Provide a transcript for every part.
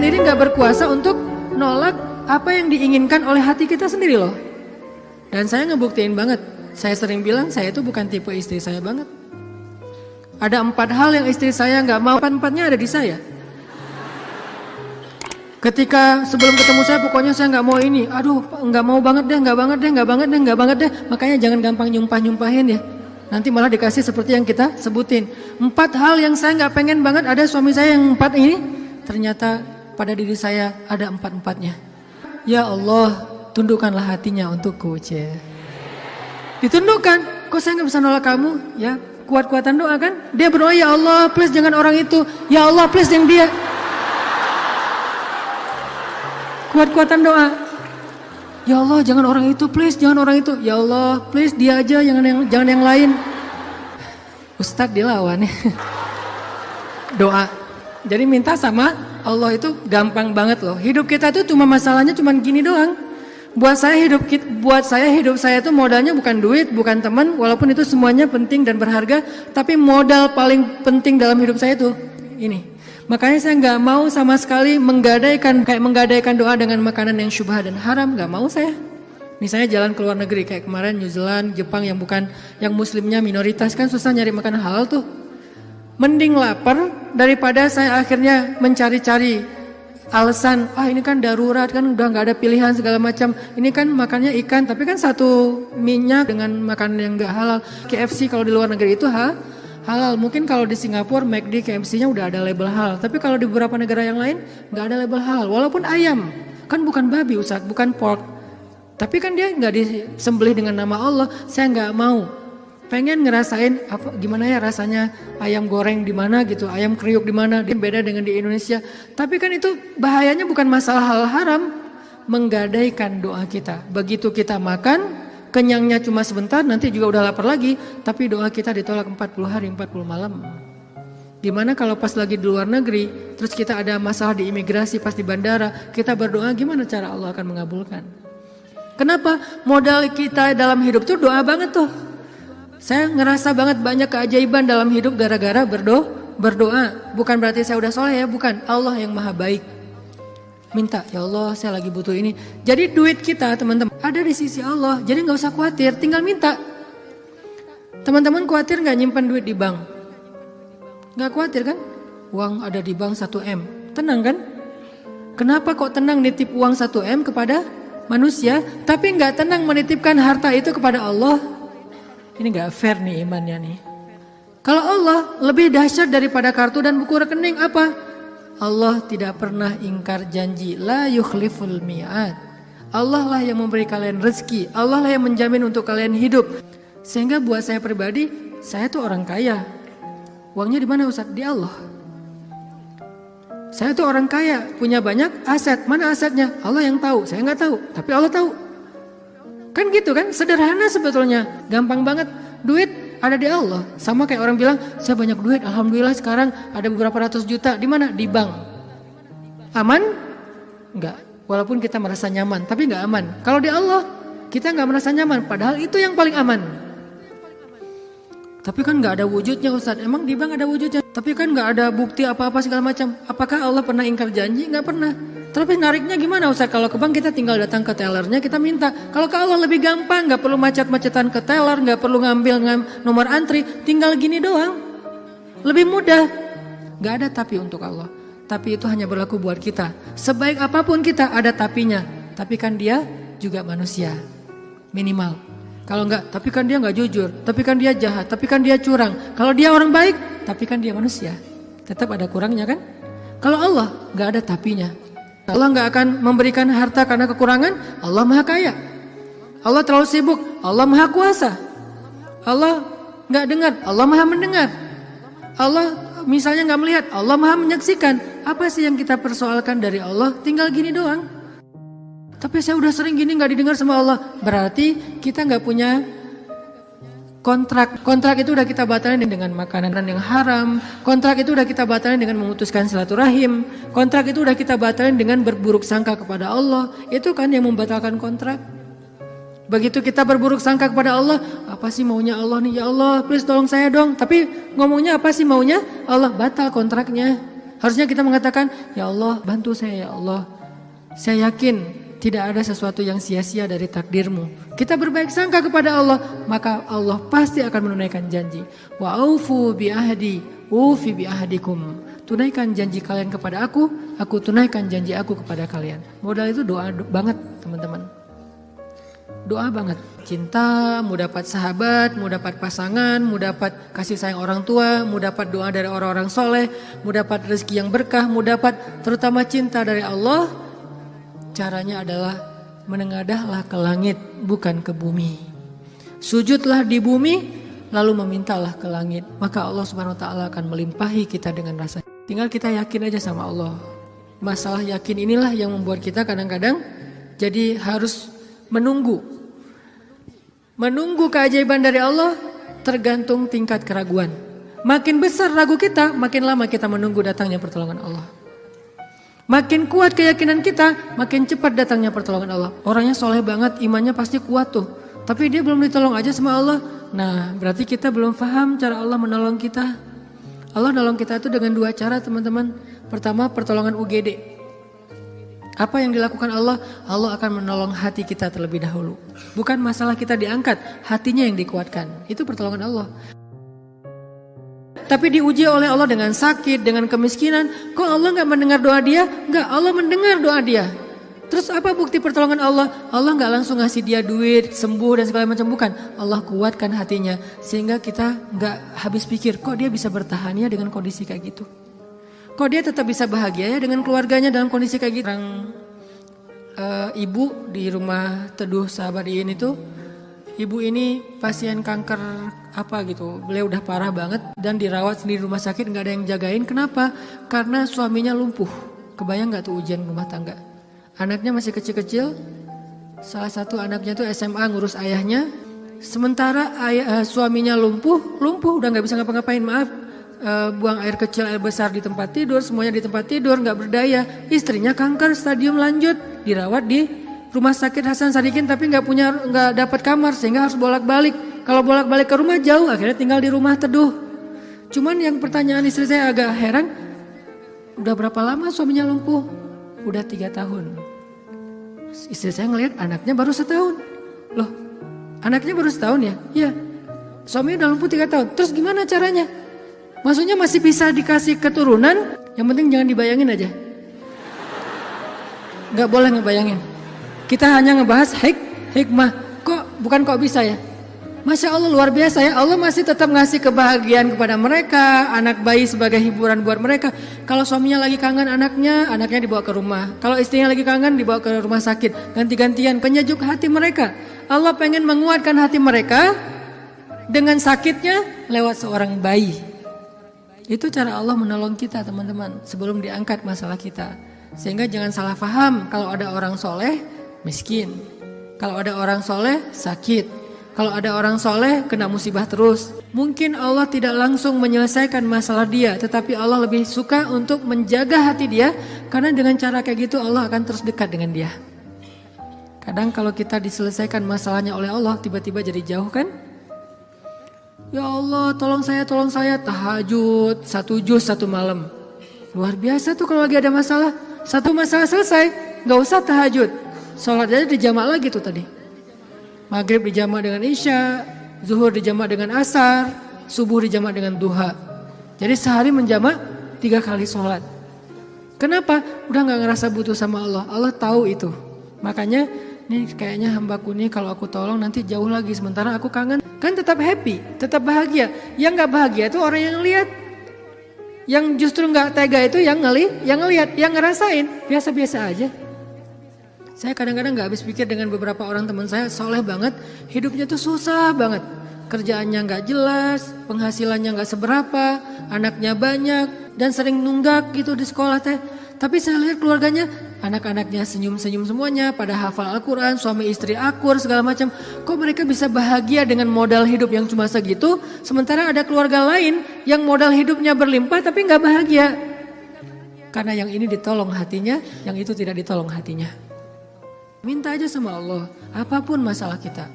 sendiri nggak berkuasa untuk nolak apa yang diinginkan oleh hati kita sendiri loh. Dan saya ngebuktiin banget. Saya sering bilang saya itu bukan tipe istri saya banget. Ada 4 hal yang istri saya nggak mau, 4-4-nya ada di saya. Ketika sebelum ketemu saya pokoknya saya nggak mau ini, aduh nggak mau banget deh, nggak banget deh, nggak banget deh, nggak banget deh. Makanya jangan gampang nyumpahin ya. Nanti malah dikasih seperti yang kita sebutin. 4 hal yang saya nggak pengen banget ada suami saya yang 4 ini, ternyata pada diri saya ada 4-4-nya. Ya Allah, tundukkanlah hatinya untukku, ditundukkan. Kok saya nggak bisa nolak kamu? Ya kuat-kuatan doa kan. Dia berdoa, ya Allah please jangan orang itu, ya Allah please yang dia. Kuat-kuatan doa. Ya Allah jangan orang itu, please jangan orang itu. Ya Allah please dia aja, jangan yang lain. Ustadz dilawan ya. Doa. Jadi minta sama Allah itu gampang banget loh. Hidup kita tuh cuma masalahnya cuma gini doang. Buat saya hidup saya itu modalnya bukan duit, bukan teman, walaupun itu semuanya penting dan berharga, tapi modal paling penting dalam hidup saya itu ini. Makanya saya nggak mau sama sekali menggadaikan doa dengan makanan yang syubhat dan haram, nggak mau saya. Misalnya jalan ke luar negeri kayak kemarin New Zealand, Jepang yang muslimnya minoritas kan susah nyari makanan halal tuh. Mending lapar daripada saya akhirnya mencari-cari alasan, ini kan darurat kan udah nggak ada pilihan segala macam. Ini kan makannya ikan tapi kan satu minyak dengan makanan yang nggak halal. KFC kalau di luar negeri itu halal. Mungkin kalau di Singapura McD KFC-nya udah ada label halal. Tapi kalau di beberapa negara yang lain nggak ada label halal. Walaupun ayam kan bukan babi Ustadz, bukan pork. Tapi kan dia nggak disembelih dengan nama Allah. Saya nggak mau. Pengen ngerasain gimana ya rasanya ayam goreng di mana gitu, ayam kriuk di mana, beda dengan di Indonesia. Tapi kan itu bahayanya bukan masalah hal haram, menggadaikan doa kita. Begitu kita makan, kenyangnya cuma sebentar, nanti juga udah lapar lagi, tapi doa kita ditolak 40 hari 40 malam. Gimana kalau pas lagi di luar negeri, terus kita ada masalah di imigrasi pas di bandara, kita berdoa gimana cara Allah akan mengabulkan? Kenapa? Modal kita dalam hidup tuh doa banget tuh. Saya ngerasa banget banyak keajaiban dalam hidup gara-gara berdoa. Bukan berarti saya udah soleh ya, bukan. Allah yang maha baik. Minta, ya Allah saya lagi butuh ini. Jadi duit kita teman-teman ada di sisi Allah. Jadi gak usah khawatir, tinggal minta. Teman-teman khawatir gak nyimpan duit di bank? Gak khawatir kan? Uang ada di bank 1M. Tenang kan? Kenapa kok tenang nitip uang 1M kepada manusia, tapi gak tenang menitipkan harta itu kepada Allah? Ini gak fair nih imannya nih. Kalau Allah lebih dahsyat daripada kartu dan buku rekening apa? Allah tidak pernah ingkar janji. La yukhliful mi'ad. Allah lah yang memberi kalian rezeki. Allah lah yang menjamin untuk kalian hidup. Sehingga buat saya pribadi, saya tuh orang kaya. Uangnya di mana Ustaz? Di Allah. Saya tuh orang kaya, punya banyak aset. Mana asetnya? Allah yang tahu. Saya nggak tahu, tapi Allah tahu. Kan gitu kan, sederhana sebetulnya, gampang banget. Duit ada di Allah. Sama kayak orang bilang, saya banyak duit, alhamdulillah sekarang ada beberapa ratus juta. Di mana? Di bank. Aman? Enggak. Walaupun kita merasa nyaman, tapi enggak aman. Kalau di Allah, kita enggak merasa nyaman, padahal itu yang paling aman. Tapi kan enggak ada wujudnya Ustaz. Emang di bank ada wujudnya? Tapi kan enggak ada bukti apa-apa segala macam. Apakah Allah pernah ingkar janji? Enggak pernah. Tapi nariknya gimana Ustaz? Kalau ke bank kita tinggal datang ke tellernya, kita minta. Kalau ke Allah lebih gampang, gak perlu macet-macetan ke teller, gak perlu ngambil nomor antri, tinggal gini doang. Lebih mudah. Gak ada tapi untuk Allah. Tapi itu hanya berlaku buat kita. Sebaik apapun kita ada tapinya. Tapi kan dia juga manusia. Minimal. Kalau enggak, tapi kan dia gak jujur. Tapi kan dia jahat. Tapi kan dia curang. Kalau dia orang baik, tapi kan dia manusia. Tetap ada kurangnya kan? Kalau Allah gak ada tapinya. Allah gak akan memberikan harta karena kekurangan. Allah maha kaya. Allah terlalu sibuk. Allah maha kuasa. Allah gak dengar. Allah maha mendengar. Allah misalnya gak melihat. Allah maha menyaksikan. Apa sih yang kita persoalkan dari Allah? Tinggal gini doang. Tapi saya udah sering gini gak didengar sama Allah. Berarti kita gak punya kontrak. Kontrak itu udah kita batalin dengan makanan yang haram. Kontrak itu udah kita batalin dengan memutuskan silaturahim. Kontrak itu udah kita batalin dengan berburuk sangka kepada Allah. Itu kan yang membatalkan kontrak. Begitu kita berburuk sangka kepada Allah, apa sih maunya Allah nih? Ya Allah, please tolong saya dong. Tapi ngomongnya apa sih maunya? Allah batal kontraknya. Harusnya kita mengatakan, ya Allah bantu saya ya Allah. Saya yakin tidak ada sesuatu yang sia-sia dari takdirmu. Kita berbaik sangka kepada Allah, maka Allah pasti akan menunaikan janji. Wa aufu bi ahdi, ufi bi ahdikum. Tunaikan janji kalian kepada aku tunaikan janji aku kepada kalian. Modal itu doa banget teman-teman. Doa banget. Cinta, mau dapat sahabat, mau dapat pasangan, mau dapat kasih sayang orang tua, mau dapat doa dari orang-orang soleh, mau dapat rezeki yang berkah, mau dapat terutama cinta dari Allah. Caranya adalah menengadahlah ke langit, bukan ke bumi. Sujudlah di bumi, lalu memintalah ke langit. Maka Allah Subhanahu wa ta'ala akan melimpahi kita dengan rasa. Tinggal kita yakin aja sama Allah. Masalah yakin inilah yang membuat kita kadang-kadang jadi harus menunggu. Menunggu keajaiban dari Allah tergantung tingkat keraguan. Makin besar ragu kita, makin lama kita menunggu datangnya pertolongan Allah. Makin kuat keyakinan kita, makin cepat datangnya pertolongan Allah. Orangnya soleh banget, imannya pasti kuat tuh. Tapi dia belum ditolong aja sama Allah. Nah, berarti kita belum paham cara Allah menolong kita. Allah nolong kita itu dengan dua cara teman-teman. Pertama, pertolongan UGD. Apa yang dilakukan Allah? Allah akan menolong hati kita terlebih dahulu. Bukan masalah kita diangkat, hatinya yang dikuatkan. Itu pertolongan Allah. Tapi diuji oleh Allah dengan sakit, dengan kemiskinan. Kok Allah gak mendengar doa dia? Enggak, Allah mendengar doa dia. Terus apa bukti pertolongan Allah? Allah gak langsung ngasih dia duit, sembuh dan segala macam. Bukan, Allah kuatkan hatinya. Sehingga kita gak habis pikir, kok dia bisa bertahan ya dengan kondisi kayak gitu. Kok dia tetap bisa bahagia ya dengan keluarganya dalam kondisi kayak gitu. Ibu di rumah teduh sahabat Iin itu, ibu ini pasien kanker apa gitu, beliau udah parah banget dan dirawat sendiri di rumah sakit, nggak ada yang jagain. Kenapa? Karena suaminya lumpuh. Kebayang nggak tuh ujian rumah tangga? Anaknya masih kecil-kecil, salah satu anaknya tuh SMA ngurus ayahnya, sementara suaminya lumpuh udah nggak bisa ngapa-ngapain. Maaf, buang air kecil air besar di tempat tidur, semuanya di tempat tidur, nggak berdaya. Istrinya kanker stadium lanjut, dirawat di rumah sakit Hasan Sadikin tapi nggak dapat kamar sehingga harus bolak-balik. Kalau bolak-balik ke rumah jauh, akhirnya tinggal di rumah teduh. Cuman yang pertanyaan istri saya agak heran, udah berapa lama suaminya lumpuh? Udah 3 tahun. Istri saya ngelihat anaknya baru 1 tahun. Loh, anaknya baru 1 tahun ya? Iya. Suaminya udah lumpuh 3 tahun. Terus gimana caranya? Maksudnya masih bisa dikasih keturunan? Yang penting jangan dibayangin aja. Gak boleh ngebayangin. Kita hanya ngebahas hikmah. Kok bisa ya? Masya Allah luar biasa ya. Allah masih tetap ngasih kebahagiaan kepada mereka. Anak bayi sebagai hiburan buat mereka. Kalau suaminya lagi kangen anaknya dibawa ke rumah. Kalau istrinya lagi kangen dibawa ke rumah sakit. Ganti-gantian, penyejuk hati mereka. Allah pengen menguatkan hati mereka dengan sakitnya lewat seorang bayi. Itu cara Allah menolong kita teman-teman sebelum diangkat masalah kita. Sehingga jangan salah paham kalau ada orang soleh miskin. Kalau ada orang soleh sakit. Kalau ada orang soleh kena musibah terus. Mungkin Allah tidak langsung menyelesaikan masalah dia, tetapi Allah lebih suka untuk menjaga hati dia. Karena dengan cara kayak gitu Allah akan terus dekat dengan dia. Kadang kalau kita diselesaikan masalahnya oleh Allah, tiba-tiba jadi jauh kan? Ya Allah tolong saya tahajud 1 juz 1 malam. Luar biasa tuh kalau lagi ada masalah. Satu masalah selesai, gak usah tahajud. Sholat aja dijamak lagi tuh tadi. Maghrib dijamak dengan isya, zuhur dijamak dengan asar, subuh dijamak dengan duha. Jadi sehari menjamak 3 kali sholat. Kenapa? Udah gak ngerasa butuh sama Allah. Allah tahu itu. Makanya ini kayaknya hambaku nih kalau aku tolong nanti jauh lagi. Sementara aku kangen. Kan tetap happy, tetap bahagia. Yang gak bahagia itu orang yang lihat. Yang justru gak tega itu yang ngelihat, yang ngerasain. Biasa-biasa aja. Saya kadang-kadang gak habis pikir dengan beberapa orang teman saya soleh banget, hidupnya tuh susah banget. Kerjaannya gak jelas, penghasilannya gak seberapa, anaknya banyak dan sering nunggak gitu di sekolah teh. Tapi saya lihat keluarganya, anak-anaknya senyum-senyum semuanya, pada hafal Al-Quran, suami istri akur segala macam. Kok mereka bisa bahagia dengan modal hidup yang cuma segitu, sementara ada keluarga lain yang modal hidupnya berlimpah tapi gak bahagia. Karena yang ini ditolong hatinya, yang itu tidak ditolong hatinya. Minta aja sama Allah, apapun masalah kita.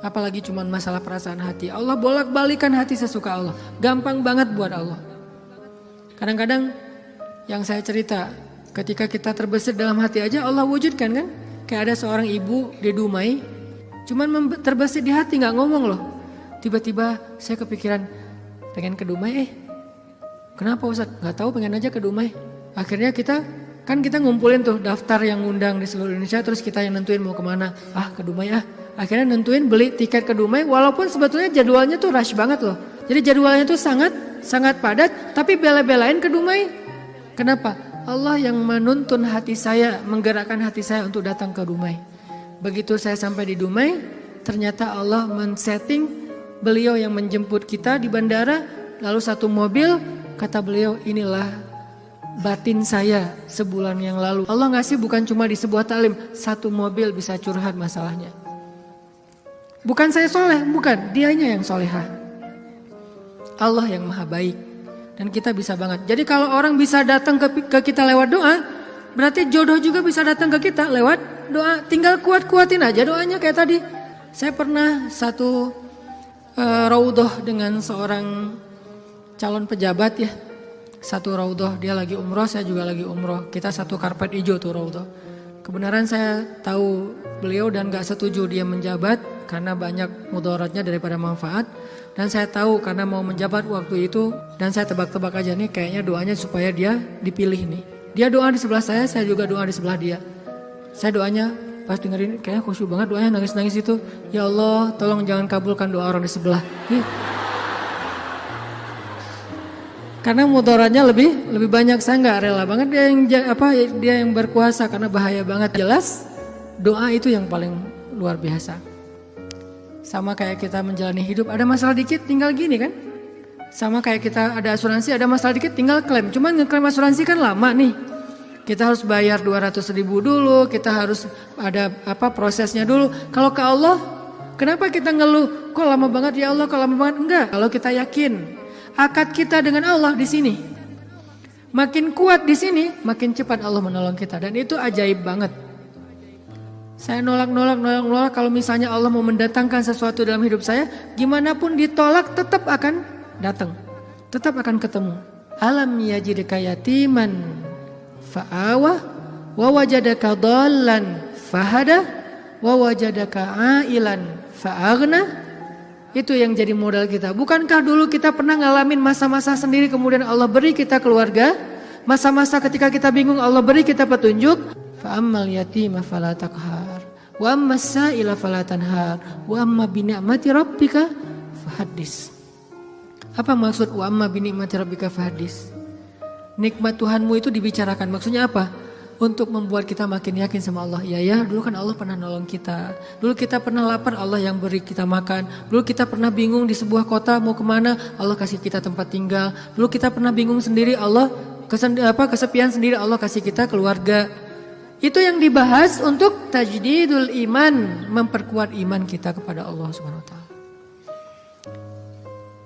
Apalagi cuma masalah perasaan hati. Allah bolak-balikan hati sesuka Allah. Gampang banget buat Allah. Kadang-kadang Yang saya cerita, ketika kita terbesit dalam hati aja Allah wujudkan kan. Kayak ada seorang ibu di Dumai, cuman terbesit di hati gak ngomong loh. Tiba-tiba saya kepikiran pengen ke Dumai. Kenapa Ustaz? Gak tahu, pengen aja ke Dumai. Akhirnya kita ngumpulin tuh daftar yang ngundang di seluruh Indonesia. Terus kita yang nentuin mau kemana. Ke Dumai Akhirnya nentuin beli tiket ke Dumai. Walaupun sebetulnya jadwalnya tuh rush banget loh. Jadi jadwalnya tuh sangat padat. Tapi bela-belain ke Dumai. Kenapa? Allah yang menuntun hati saya, menggerakkan hati saya untuk datang ke Dumai. Begitu saya sampai di Dumai, ternyata Allah men-setting beliau yang menjemput kita di bandara. Lalu satu mobil, kata beliau, inilah batin saya sebulan yang lalu. Allah ngasih bukan cuma di sebuah taklim, satu mobil bisa curhat masalahnya. Bukan saya soleh, bukan, dianya yang solehah. Allah yang maha baik. Dan kita bisa banget. Jadi kalau orang bisa datang ke kita lewat doa, berarti jodoh juga bisa datang ke kita lewat doa. Tinggal kuat-kuatin aja doanya kayak tadi. Saya pernah satu raudhah dengan seorang calon pejabat ya. Satu raudhah, dia lagi umroh, saya juga lagi umroh. Kita satu karpet hijau tuh raudhah. Kebenaran saya tahu beliau dan gak setuju dia menjabat karena banyak mudaratnya daripada manfaat. Dan saya tahu karena mau menjabat waktu itu, dan saya tebak-tebak aja nih kayaknya doanya supaya dia dipilih nih. Dia doa di sebelah saya juga doa di sebelah dia. Saya doanya pas dengerin kayaknya khusyuk banget doanya, nangis-nangis itu. Ya Allah, tolong jangan kabulkan doa orang di sebelah. Karena mudaratnya lebih banyak, saya nggak rela banget dia yang berkuasa karena bahaya banget. Jelas doa itu yang paling luar biasa. Sama kayak kita menjalani hidup, ada masalah dikit tinggal gini kan. Sama kayak kita ada asuransi, ada masalah dikit tinggal klaim. Cuman ngeklaim asuransi kan lama nih. Kita harus bayar 200.000 dulu, kita harus ada prosesnya dulu. Kalau ke Allah, kenapa kita ngeluh? Kok lama banget ya Allah, kok lama banget? Enggak, kalau kita yakin akad kita dengan Allah di sini. Makin kuat di sini, makin cepat Allah menolong kita, dan itu ajaib banget. Saya nolak kalau misalnya Allah mau mendatangkan sesuatu dalam hidup saya, gimana pun ditolak tetap akan datang. Tetap akan ketemu. Alam yajidka yatiman fa'awa wa wajadaka dhallan fahada wa wajadaka ailan fa'aghna. Itu yang jadi modal kita. Bukankah dulu kita pernah ngalamin masa-masa sendiri kemudian Allah beri kita keluarga? Masa-masa ketika kita bingung Allah beri kita petunjuk. Fa'ammal yatima fala taqhar wa ammas sa'ila fala tanhar wa amma bi ni'mati rabbika fahaddis. Apa maksud wa amma bi ni'mati rabbika fahaddis? Nikmat Tuhanmu itu dibicarakan. Maksudnya apa? Untuk membuat kita makin yakin sama Allah. Ya, dulu kan Allah pernah nolong kita. Dulu kita pernah lapar, Allah yang beri kita makan. Dulu kita pernah bingung di sebuah kota mau kemana, Allah kasih kita tempat tinggal. Dulu kita pernah bingung sendiri, Allah kesepian sendiri, Allah kasih kita keluarga. Itu yang dibahas untuk tajdidul iman, memperkuat iman kita kepada Allah Subhanahu wa taala.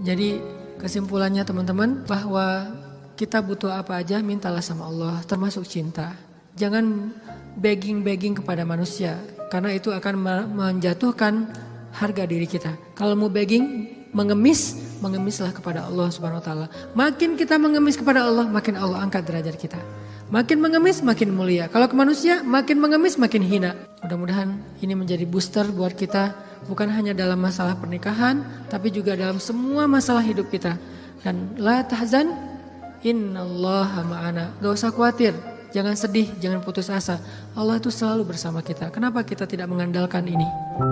Jadi kesimpulannya teman-teman, bahwa kita butuh apa aja mintalah sama Allah, termasuk cinta. Jangan begging kepada manusia, karena itu akan menjatuhkan harga diri kita. Kalau mau begging, mengemislah kepada Allah Subhanahu wa taala. Makin kita mengemis kepada Allah, makin Allah angkat derajat kita. Makin mengemis makin mulia. Kalau ke manusia makin mengemis makin hina. Mudah-mudahan ini menjadi booster buat kita, bukan hanya dalam masalah pernikahan, tapi juga dalam semua masalah hidup kita. Dan la tahzan, innallaha ma'ana. Gak usah khawatir, jangan sedih, jangan putus asa. Allah itu selalu bersama kita. Kenapa kita tidak mengandalkan ini?